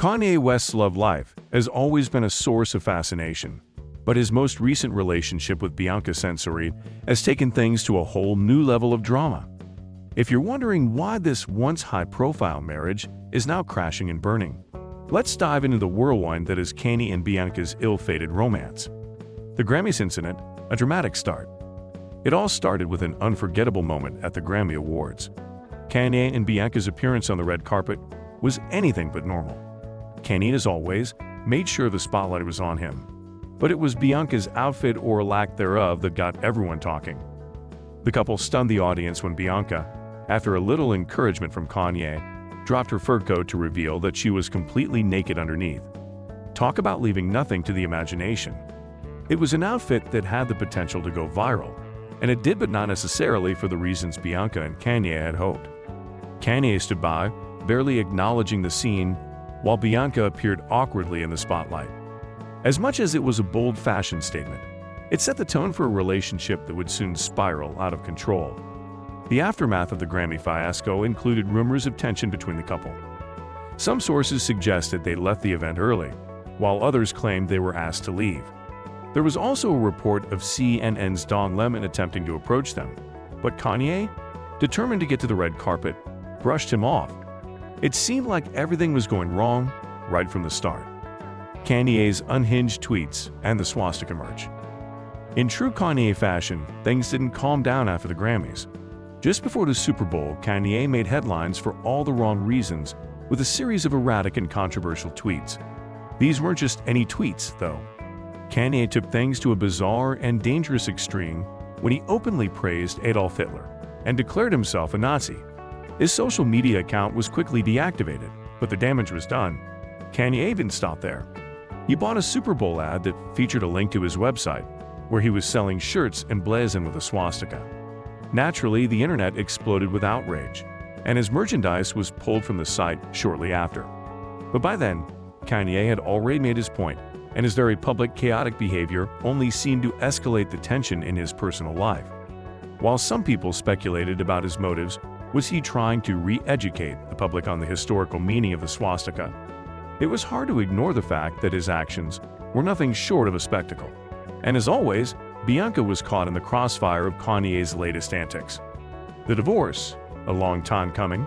Kanye West's love life has always been a source of fascination, but his most recent relationship with Bianca Censori has taken things to a whole new level of drama. If you're wondering why this once high-profile marriage is now crashing and burning, let's dive into the whirlwind that is Kanye and Bianca's ill-fated romance. The Grammys incident, a dramatic start. It all started with an unforgettable moment at the Grammy Awards. Kanye and Bianca's appearance on the red carpet was anything but normal. Kanye, as always, made sure the spotlight was on him. But it was Bianca's outfit or lack thereof that got everyone talking. The couple stunned the audience when Bianca, after a little encouragement from Kanye, dropped her fur coat to reveal that she was completely naked underneath. Talk about leaving nothing to the imagination. It was an outfit that had the potential to go viral, and it did, but not necessarily for the reasons Bianca and Kanye had hoped. Kanye stood by, barely acknowledging the scene, while Bianca appeared awkwardly in the spotlight. As much as it was a bold fashion statement, it set the tone for a relationship that would soon spiral out of control. The aftermath of the Grammy fiasco included rumors of tension between the couple. Some sources suggested they left the event early, while others claimed they were asked to leave. There was also a report of CNN's Don Lemon attempting to approach them, but Kanye, determined to get to the red carpet, brushed him off. It seemed like everything was going wrong right from the start. Kanye's unhinged tweets and the swastika merch. In true Kanye fashion, things didn't calm down after the Grammys. Just before the Super Bowl, Kanye made headlines for all the wrong reasons with a series of erratic and controversial tweets. These weren't just any tweets, though. Kanye took things to a bizarre and dangerous extreme when he openly praised Adolf Hitler and declared himself a Nazi. His social media account was quickly deactivated, but the damage was done. Kanye didn't stop there. He bought a Super Bowl ad that featured a link to his website, where he was selling shirts emblazoned with a swastika. Naturally, the internet exploded with outrage, and his merchandise was pulled from the site shortly after. But by then, Kanye had already made his point, and his very public, chaotic behavior only seemed to escalate the tension in his personal life. While some people speculated about his motives, was he trying to re-educate the public on the historical meaning of the swastika? It was hard to ignore the fact that his actions were nothing short of a spectacle. And as always, Bianca was caught in the crossfire of Kanye's latest antics. The divorce, a long time coming.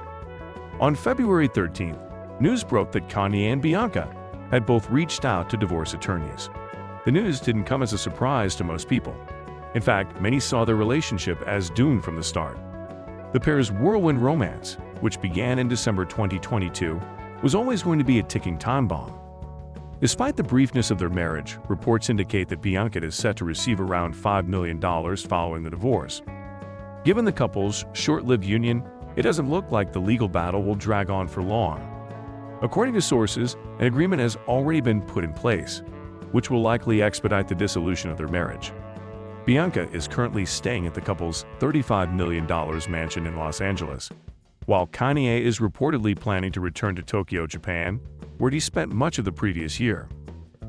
On February 13th, news broke that Kanye and Bianca had both reached out to divorce attorneys. The news didn't come as a surprise to most people. In fact, many saw their relationship as doomed from the start. The pair's whirlwind romance, which began in December 2022, was always going to be a ticking time bomb. Despite the briefness of their marriage, reports indicate that Bianca is set to receive around $5 million following the divorce. Given the couple's short-lived union, it doesn't look like the legal battle will drag on for long. According to sources, an agreement has already been put in place, which will likely expedite the dissolution of their marriage. Bianca is currently staying at the couple's $35 million mansion in Los Angeles, while Kanye is reportedly planning to return to Tokyo, Japan, where he spent much of the previous year.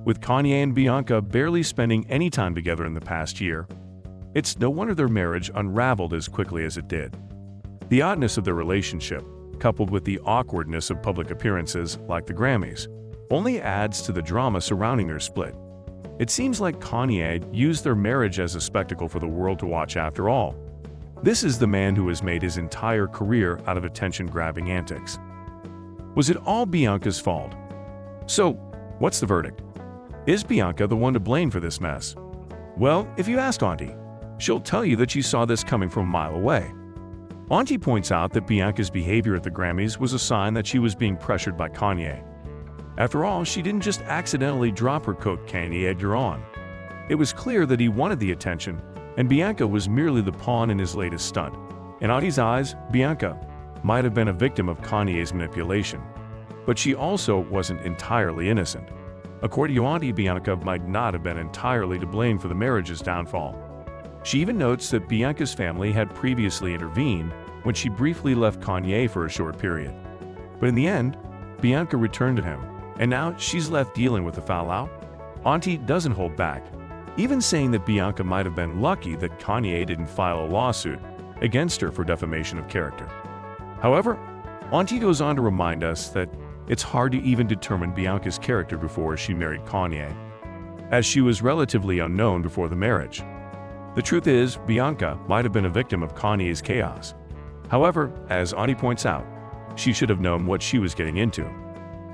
With Kanye and Bianca barely spending any time together in the past year, it's no wonder their marriage unraveled as quickly as it did. The oddness of their relationship, coupled with the awkwardness of public appearances like the Grammys, only adds to the drama surrounding their split. It seems like Kanye used their marriage as a spectacle for the world to watch after all. This is the man who has made his entire career out of attention-grabbing antics. Was it all Bianca's fault? So, what's the verdict? Is Bianca the one to blame for this mess? Well, if you ask Auntie, she'll tell you that she saw this coming from a mile away. Auntie points out that Bianca's behavior at the Grammys was a sign that she was being pressured by Kanye. After all, she didn't just accidentally drop her coat. Kanye egged her on. It was clear that he wanted the attention, and Bianca was merely the pawn in his latest stunt. In Auntie's eyes, Bianca might have been a victim of Kanye's manipulation, but she also wasn't entirely innocent. According to Auntie, Bianca might not have been entirely to blame for the marriage's downfall. She even notes that Bianca's family had previously intervened when she briefly left Kanye for a short period. But in the end, Bianca returned to him, and now she's left dealing with the fallout. Auntie doesn't hold back, even saying that Bianca might have been lucky that Kanye didn't file a lawsuit against her for defamation of character. However, Auntie goes on to remind us that it's hard to even determine Bianca's character before she married Kanye, as she was relatively unknown before the marriage. The truth is, Bianca might have been a victim of Kanye's chaos. However, as Auntie points out, she should have known what she was getting into.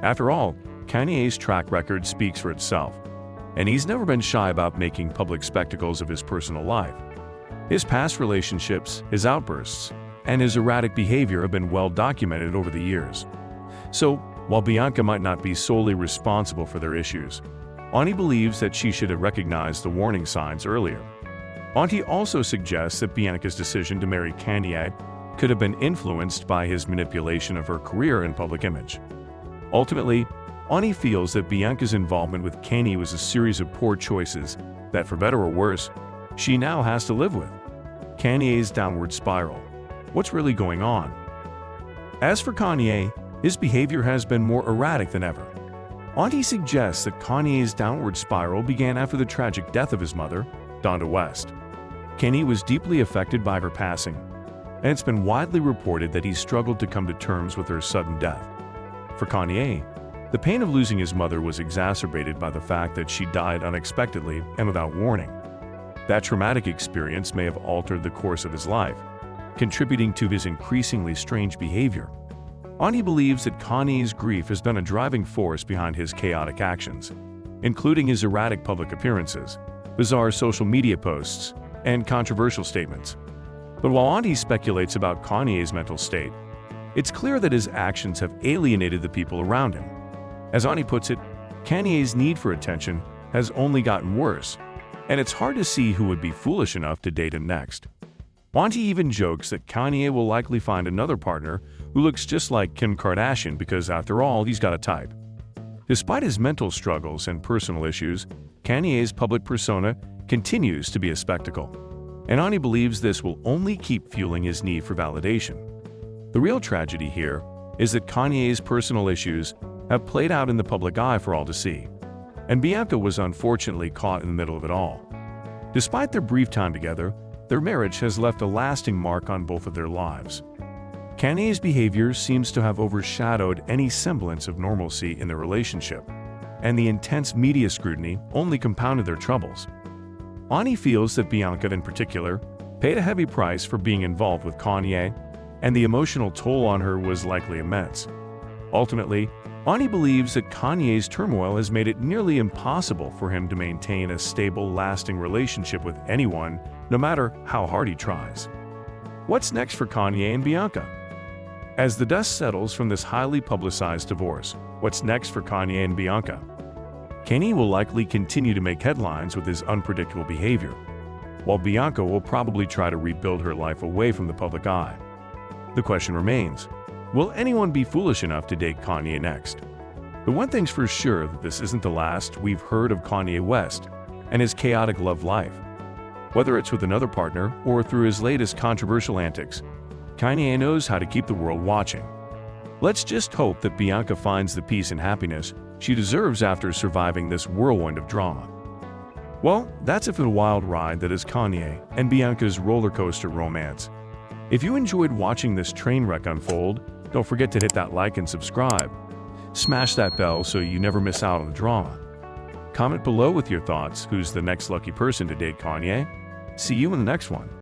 After all, Kanye's track record speaks for itself, and he's never been shy about making public spectacles of his personal life. His past relationships, his outbursts, and his erratic behavior have been well documented over the years. So, while Bianca might not be solely responsible for their issues, Auntie believes that she should have recognized the warning signs earlier. Auntie also suggests that Bianca's decision to marry Kanye could have been influenced by his manipulation of her career and public image. Ultimately, Auntie feels that Bianca's involvement with Kanye was a series of poor choices that, for better or worse, she now has to live with. Kanye's downward spiral. What's really going on? As for Kanye, his behavior has been more erratic than ever. Auntie suggests that Kanye's downward spiral began after the tragic death of his mother, Donda West. Kanye was deeply affected by her passing, and it's been widely reported that he struggled to come to terms with her sudden death. For Kanye, the pain of losing his mother was exacerbated by the fact that she died unexpectedly and without warning. That traumatic experience may have altered the course of his life, contributing to his increasingly strange behavior. Auntie believes that Kanye's grief has been a driving force behind his chaotic actions, including his erratic public appearances, bizarre social media posts, and controversial statements. But while Auntie speculates about Kanye's mental state, it's clear that his actions have alienated the people around him. As Auntie puts it, Kanye's need for attention has only gotten worse, and it's hard to see who would be foolish enough to date him next. Auntie even jokes that Kanye will likely find another partner who looks just like Kim Kardashian because, after all, he's got a type. Despite his mental struggles and personal issues, Kanye's public persona continues to be a spectacle, and Auntie believes this will only keep fueling his need for validation. The real tragedy here is that Kanye's personal issues have played out in the public eye for all to see, and Bianca was unfortunately caught in the middle of it all. Despite their brief time together, their marriage has left a lasting mark on both of their lives. Kanye's behavior seems to have overshadowed any semblance of normalcy in their relationship, and the intense media scrutiny only compounded their troubles. Auntie feels that Bianca, in particular, paid a heavy price for being involved with Kanye, and the emotional toll on her was likely immense. Ultimately, Auntie believes that Kanye's turmoil has made it nearly impossible for him to maintain a stable, lasting relationship with anyone, no matter how hard he tries. What's next for Kanye and Bianca? As the dust settles from this highly publicized divorce, what's next for Kanye and Bianca? Kanye will likely continue to make headlines with his unpredictable behavior, while Bianca will probably try to rebuild her life away from the public eye. The question remains, will anyone be foolish enough to date Kanye next? The one thing's for sure that this isn't the last we've heard of Kanye West and his chaotic love life. Whether it's with another partner or through his latest controversial antics, Kanye knows how to keep the world watching. Let's just hope that Bianca finds the peace and happiness she deserves after surviving this whirlwind of drama. Well, that's it for the wild ride that is Kanye and Bianca's roller coaster romance. If you enjoyed watching this train wreck unfold, don't forget to hit that like and subscribe. Smash that bell so you never miss out on the drama. Comment below with your thoughts. Who's the next lucky person to date Kanye? See you in the next one.